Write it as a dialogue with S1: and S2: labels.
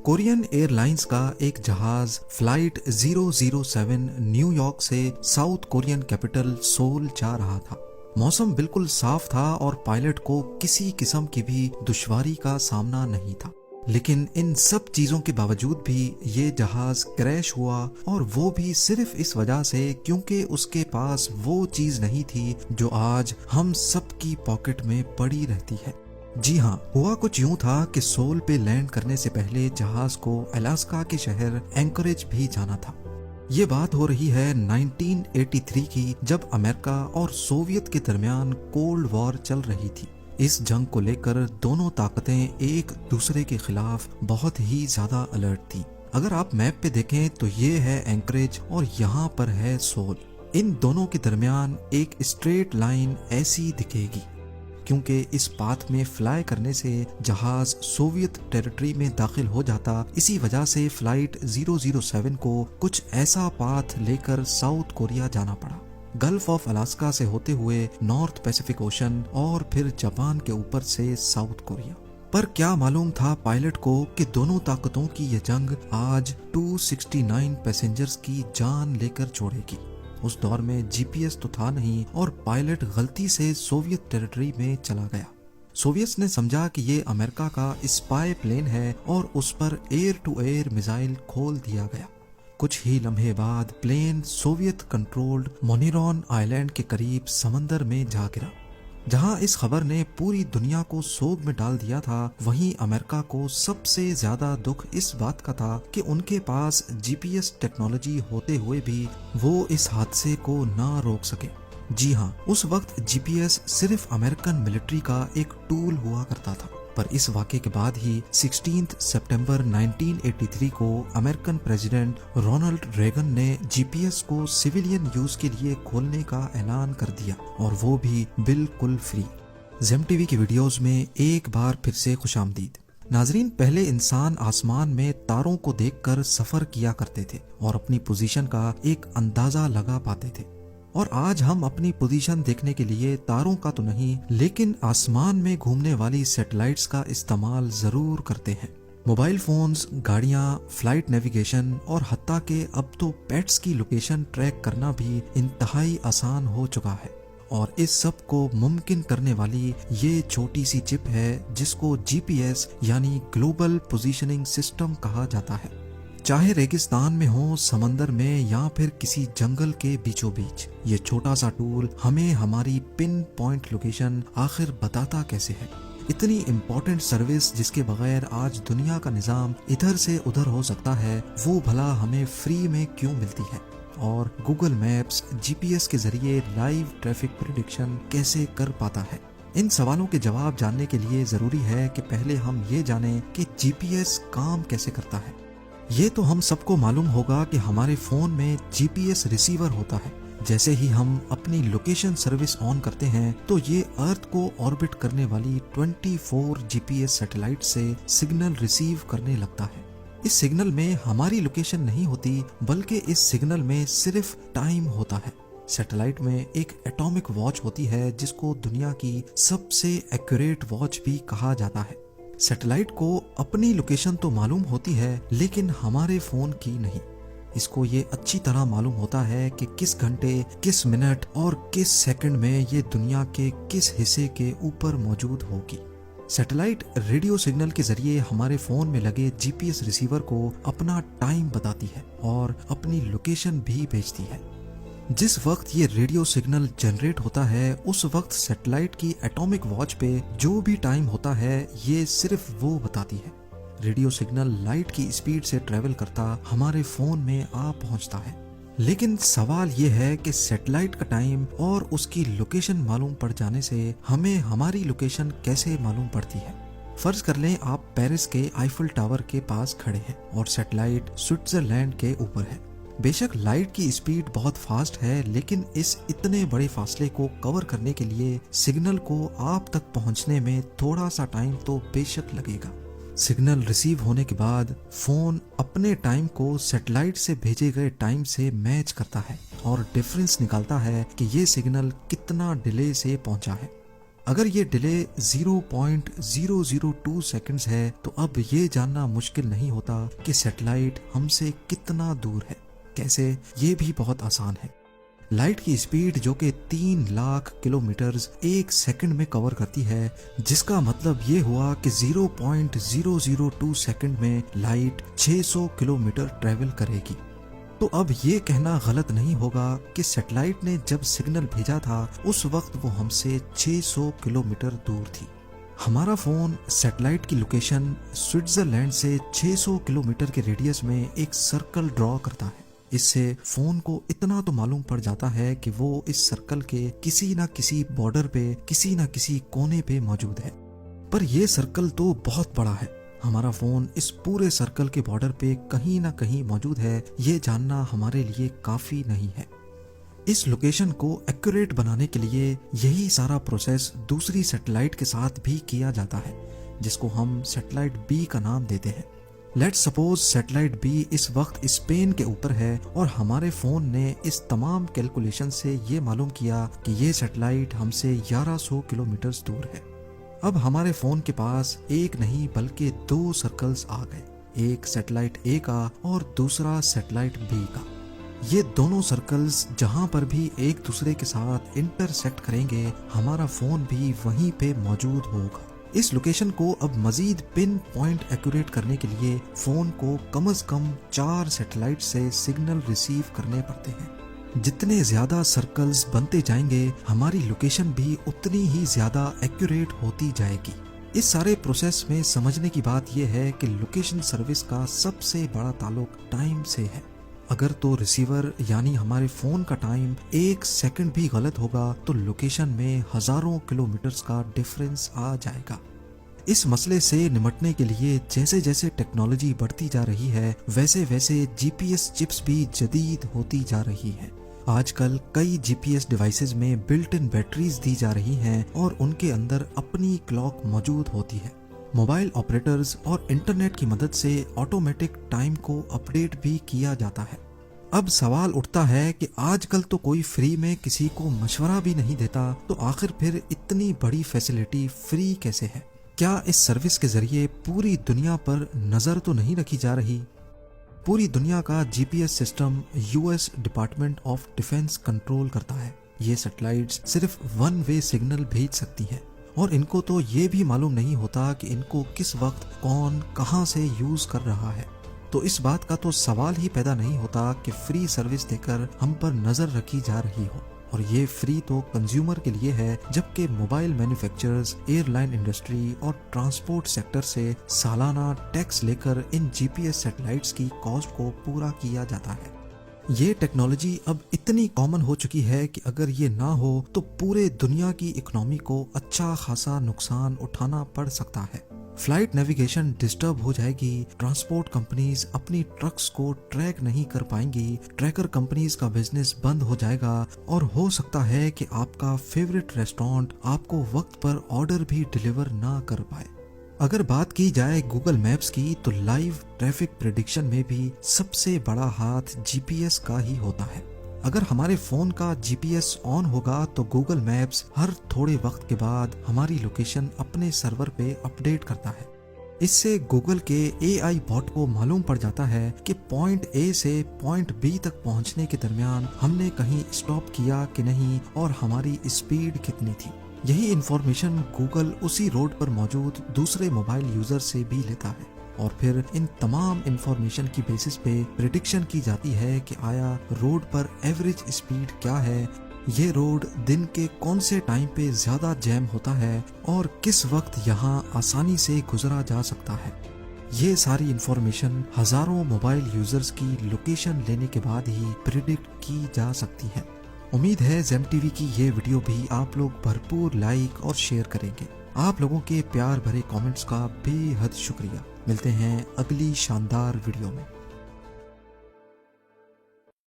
S1: Korean airlines का एक जहाज फ्लाइट 007 न्यूयॉर्क से साउथ कोरियन कैपिटल सोल जा रहा था। मौसम बिल्कुल साफ था और पायलट को किसी किस्म की भी दुश्वारी का सामना नहीं था। लेकिन इन सब चीजों के बावजूद भी ये जहाज क्रैश हुआ, और वो भी सिर्फ इस वजह से क्योंकि उसके पास वो चीज नहीं थी जो आज हम सबकी पॉकेट में पड़ी रहती है। जी हाँ, हुआ कुछ यूं था कि सोल पे लैंड करने से पहले जहाज को अलास्का के शहर एंकरेज भी जाना था। ये बात हो रही है 1983 की, जब अमेरिका और सोवियत के दरमियान कोल्ड वॉर चल रही थी। इस जंग को लेकर दोनों ताकतें एक दूसरे के खिलाफ बहुत ही ज्यादा अलर्ट थी। अगर आप मैप पे देखें तो ये है एंकरेज और यहाँ पर है सोल। इन दोनों के दरमियान एक स्ट्रेट लाइन ऐसी दिखेगी, क्योंकि इस पाथ में फ्लाई करने से जहाज सोवियत टेरिटरी में दाखिल हो जाता। इसी वजह से फ्लाइट 007 को कुछ ऐसा पाथ लेकर साउथ कोरिया जाना पड़ा, गल्फ ऑफ अलास्का से होते हुए नॉर्थ पैसिफिक ओशन और फिर जापान के ऊपर से साउथ कोरिया। पर क्या मालूम था पायलट को कि दोनों ताकतों की यह जंग आज 269 पैसेंजर्स की जान लेकर छोड़ेगी। उस दौर में जीपीएस तो था नहीं और पायलट गलती से सोवियत टेरिटरी में चला गया। सोवियट्स ने समझा कि ये अमेरिका का स्पाई प्लेन है और उस पर एयर टू एयर मिसाइल खोल दिया गया। कुछ ही लम्हे बाद प्लेन सोवियत कंट्रोल्ड मोनिरॉन आइलैंड के करीब समंदर में जा गिरा। जहां इस खबर ने पूरी दुनिया को सोग में डाल दिया था, वहीं अमेरिका को सबसे ज्यादा दुख इस बात का था कि उनके पास जीपीएस टेक्नोलॉजी होते हुए भी वो इस हादसे को ना रोक सके। जी हाँ, उस वक्त जीपीएस सिर्फ अमेरिकन मिलिट्री का एक टूल हुआ करता था। पर इस वाक़े के बाद ही 16 सितंबर 1983 को अमेरिकन प्रेसिडेंट रोनाल्ड रेगन ने जीपीएस को सिविलियन यूज के लिए खोलने का ऐलान कर दिया, और वो भी बिल्कुल फ्री। जेम टीवी की वीडियोस में एक बार फिर से खुशामदीद। नाजरीन, पहले इंसान आसमान में तारों को देखकर सफर किया करते थे और अपनी पोजीशन का एक अंदाजा लगा पाते थे, और आज हम अपनी पोजीशन देखने के लिए तारों का तो नहीं लेकिन आसमान में घूमने वाली सैटेलाइट्स का इस्तेमाल जरूर करते हैं। मोबाइल फोन्स, गाड़ियां, फ्लाइट नेविगेशन और हत्ता के अब तो पेट्स की लोकेशन ट्रैक करना भी इंतहाई आसान हो चुका है। और इस सब को मुमकिन करने वाली ये छोटी सी चिप है जिसको जीपीएस यानी ग्लोबल पोजीशनिंग सिस्टम कहा जाता है। चाहे रेगिस्तान में हो, समंदर में या फिर किसी जंगल के बीचों बीच, ये छोटा सा टूल हमें हमारी पिन पॉइंट लोकेशन आखिर बताता कैसे है। इतनी इम्पोर्टेंट सर्विस जिसके बगैर आज दुनिया का निजाम इधर से उधर हो सकता है, वो भला हमें फ्री में क्यों मिलती है। और गूगल मैप्स जीपीएस के जरिए लाइव ट्रैफिक प्रेडिक्शन कैसे कर पाता है। इन सवालों के जवाब जानने के लिए जरूरी है कि पहले हम ये जानें कि जीपीएस काम कैसे करता है। ये तो हम सबको मालूम होगा कि हमारे फोन में जीपीएस रिसीवर होता है। जैसे ही हम अपनी लोकेशन सर्विस ऑन करते हैं तो ये अर्थ को ऑर्बिट करने वाली 24 जीपीएस सैटेलाइट से सिग्नल रिसीव करने लगता है। इस सिग्नल में हमारी लोकेशन नहीं होती, बल्कि इस सिग्नल में सिर्फ टाइम होता है। सैटेलाइट में एक एटॉमिक वॉच होती है जिसको दुनिया की सबसे एक्यूरेट वॉच भी कहा जाता है। सैटेलाइट को अपनी लोकेशन तो मालूम होती है लेकिन हमारे फोन की नहीं। इसको ये अच्छी तरह मालूम होता है कि किस घंटे, किस मिनट और किस सेकंड में ये दुनिया के किस हिस्से के ऊपर मौजूद होगी। सैटेलाइट रेडियो सिग्नल के जरिए हमारे फोन में लगे जीपीएस रिसीवर को अपना टाइम बताती है और अपनी लोकेशन भी भेजती है। जिस वक्त ये रेडियो सिग्नल जनरेट होता है, उस वक्त सैटेलाइट की एटॉमिक वॉच पे जो भी टाइम होता है ये सिर्फ वो बताती है। रेडियो सिग्नल लाइट की स्पीड से ट्रेवल करता हमारे फोन में आ पहुंचता है। लेकिन सवाल ये है कि सैटेलाइट का टाइम और उसकी लोकेशन मालूम पड़ जाने से हमें हमारी लोकेशन कैसे मालूम पड़ती है। फर्ज कर लें आप पेरिस के आईफल टावर के पास खड़े हैं और सैटेलाइट स्विट्जरलैंड के ऊपर है। बेशक लाइट की स्पीड बहुत फास्ट है, लेकिन इस इतने बड़े फासले को कवर करने के लिए सिग्नल को आप तक पहुंचने में थोड़ा सा टाइम तो बेशक लगेगा। सिग्नल रिसीव होने के बाद फोन अपने टाइम को सैटेलाइट से भेजे गए टाइम से मैच करता है और डिफरेंस निकालता है कि ये सिग्नल कितना डिले से पहुंचा है। اگر یہ ڈیلے 0.002 سیکنڈز ہے تو اب یہ جاننا مشکل نہیں ہوتا کہ سیٹلائٹ ہم سے کتنا دور ہے۔ کیسے؟ یہ بھی بہت آسان ہے۔ لائٹ کی اسپیڈ جو کہ 3 لاکھ کلومیٹرز ایک سیکنڈ میں کور کرتی ہے، جس کا مطلب یہ ہوا کہ 0.002 سیکنڈ میں لائٹ 600 کلومیٹر ٹریول کرے گی۔ تو اب یہ کہنا غلط نہیں ہوگا کہ سیٹلائٹ نے جب سگنل بھیجا تھا اس وقت وہ ہم سے 600 کلومیٹر دور تھی۔ ہمارا فون سیٹلائٹ کی لوکیشن سوئٹزرلینڈ سے 600 کلومیٹر کے ریڈیس میں ایک سرکل ڈرا کرتا ہے۔ اس سے فون کو اتنا تو معلوم پڑ جاتا ہے کہ وہ اس سرکل کے کسی نہ کسی بارڈر پہ، کسی نہ کسی کونے پہ موجود ہے۔ پر یہ سرکل تو بہت بڑا ہے۔ ہمارا فون اس پورے سرکل کے بارڈر پہ کہیں نہ کہیں موجود ہے، یہ جاننا ہمارے لیے کافی نہیں ہے۔ اس لوکیشن کو ایکوریٹ بنانے کے لیے یہی سارا پروسیس دوسری سیٹلائٹ کے ساتھ بھی کیا جاتا ہے، جس کو ہم سیٹلائٹ بی کا نام دیتے ہیں۔ لیٹ سپوز سیٹلائٹ بی اس وقت اسپین کے اوپر ہے اور ہمارے فون نے اس تمام کیلکولیشن سے یہ معلوم کیا کہ یہ سیٹلائٹ ہم سے 1100 کلومیٹر دور ہے۔ اب ہمارے فون کے پاس ایک نہیں بلکہ 2 سرکلز آ گئے، ایک سیٹلائٹ اے کا اور دوسرا سیٹلائٹ بی کا۔ یہ دونوں سرکلز جہاں پر بھی ایک دوسرے کے ساتھ انٹرسیکٹ کریں گے، ہمارا فون بھی وہیں پہ موجود ہوگا۔ اس لوکیشن کو اب مزید پن پوائنٹ ایکوریٹ کرنے کے لیے فون کو کم از کم 4 سیٹلائٹ سے سگنل ریسیو کرنے پڑتے ہیں۔ جتنے زیادہ سرکلز بنتے جائیں گے، ہماری لوکیشن بھی اتنی ہی زیادہ ایکوریٹ ہوتی جائے گی۔ اس سارے پروسیس میں سمجھنے کی بات یہ ہے کہ لوکیشن سروس کا سب سے بڑا تعلق ٹائم سے ہے۔ اگر تو ریسیور یعنی ہمارے فون کا ٹائم 1 سیکنڈ بھی غلط ہوگا تو لوکیشن میں ہزاروں کلومیٹرز کا ڈیفرنس آ جائے گا۔ اس مسئلے سے نمٹنے کے لیے جیسے جیسے ٹیکنالوجی بڑھتی جا رہی ہے، ویسے ویسے جی پی ایس چپس بھی جدید ہوتی جا رہی ہیں۔ آج کل کئی جی پی ایس ڈیوائسز میں بلٹ ان بیٹریز دی جا رہی ہیں اور ان کے اندر اپنی کلاک موجود ہوتی ہے۔ موبائل آپریٹرز اور انٹرنیٹ کی مدد سے آٹومیٹک ٹائم کو اپڈیٹ بھی کیا جاتا ہے۔ اب سوال اٹھتا ہے کہ آج کل تو کوئی فری میں کسی کو مشورہ بھی نہیں دیتا، تو آخر پھر اتنی بڑی فیسلٹی فری کیسے ہے؟ کیا اس سروس کے ذریعے پوری دنیا پر نظر تو نہیں رکھی جا رہی؟ پوری دنیا کا G P S system U S department of defence control کرتا ہے۔ یہ سیٹلائٹس صرف 1 وے سگنل بھیج سکتی ہیں اور ان کو تو یہ بھی معلوم نہیں ہوتا کہ ان کو کس وقت کون کہاں سے یوز کر رہا ہے۔ تو اس بات کا تو سوال ہی پیدا نہیں ہوتا کہ فری سروس دے کر ہم پر نظر رکھی جا رہی ہو، اور یہ فری تو کنزیومر کے لیے ہے، جبکہ mobile manufacturers, airline industry اور ٹرانسپورٹ سیکٹر سے سالانہ ٹیکس لے کر ان جی پی ایس سیٹلائٹس کی کاسٹ کو پورا کیا جاتا ہے۔ یہ ٹیکنالوجی اب اتنی کامن ہو چکی ہے کہ اگر یہ نہ ہو تو پورے دنیا کی اکنامی کو اچھا خاصا نقصان اٹھانا پڑ سکتا ہے۔ فلائٹ نیویگیشن ڈسٹرب ہو جائے گی، ٹرانسپورٹ کمپنیز اپنی ٹرکس کو ٹریک نہیں کر پائیں گی، ٹریکر کمپنیز کا بزنس بند ہو جائے گا، اور ہو سکتا ہے کہ آپ کا فیورٹ ریسٹورانٹ آپ کو وقت پر آرڈر بھی ڈیلیور نہ کر پائے۔ اگر بات کی جائے گوگل میپس کی تو لائیو ٹریفک پریڈکشن میں بھی سب سے بڑا ہاتھ جی پی ایس کا ہی ہوتا ہے۔ اگر ہمارے فون کا جی پی ایس آن ہوگا تو گوگل میپس ہر تھوڑے وقت کے بعد ہماری لوکیشن اپنے سرور پہ اپڈیٹ کرتا ہے۔ اس سے گوگل کے اے آئی باٹ کو معلوم پڑ جاتا ہے کہ پوائنٹ اے سے پوائنٹ بی تک پہنچنے کے درمیان ہم نے کہیں اسٹاپ کیا کہ نہیں اور ہماری اسپیڈ کتنی تھی۔ یہی انفارمیشن گوگل اسی روڈ پر موجود دوسرے موبائل یوزر سے بھی لیتا ہے، اور پھر ان تمام انفارمیشن کی بیسس پہ پریڈکشن کی جاتی ہے کہ آیا روڈ پر ایوریج اسپیڈ کیا ہے، یہ روڈ دن کے کون سے ٹائم پہ زیادہ جیم ہوتا ہے اور کس وقت یہاں آسانی سے گزرا جا سکتا ہے۔ یہ ساری انفارمیشن ہزاروں موبائل یوزرز کی لوکیشن لینے کے بعد ہی پریڈکٹ کی جا سکتی ہے۔ امید ہے زیم ٹی وی کی یہ ویڈیو بھی آپ لوگ بھرپور لائک اور شیئر کریں گے۔ آپ لوگوں کے پیار بھرے کامنٹس کا بے حد شکریہ۔ ملتے ہیں اگلی شاندار ویڈیو میں۔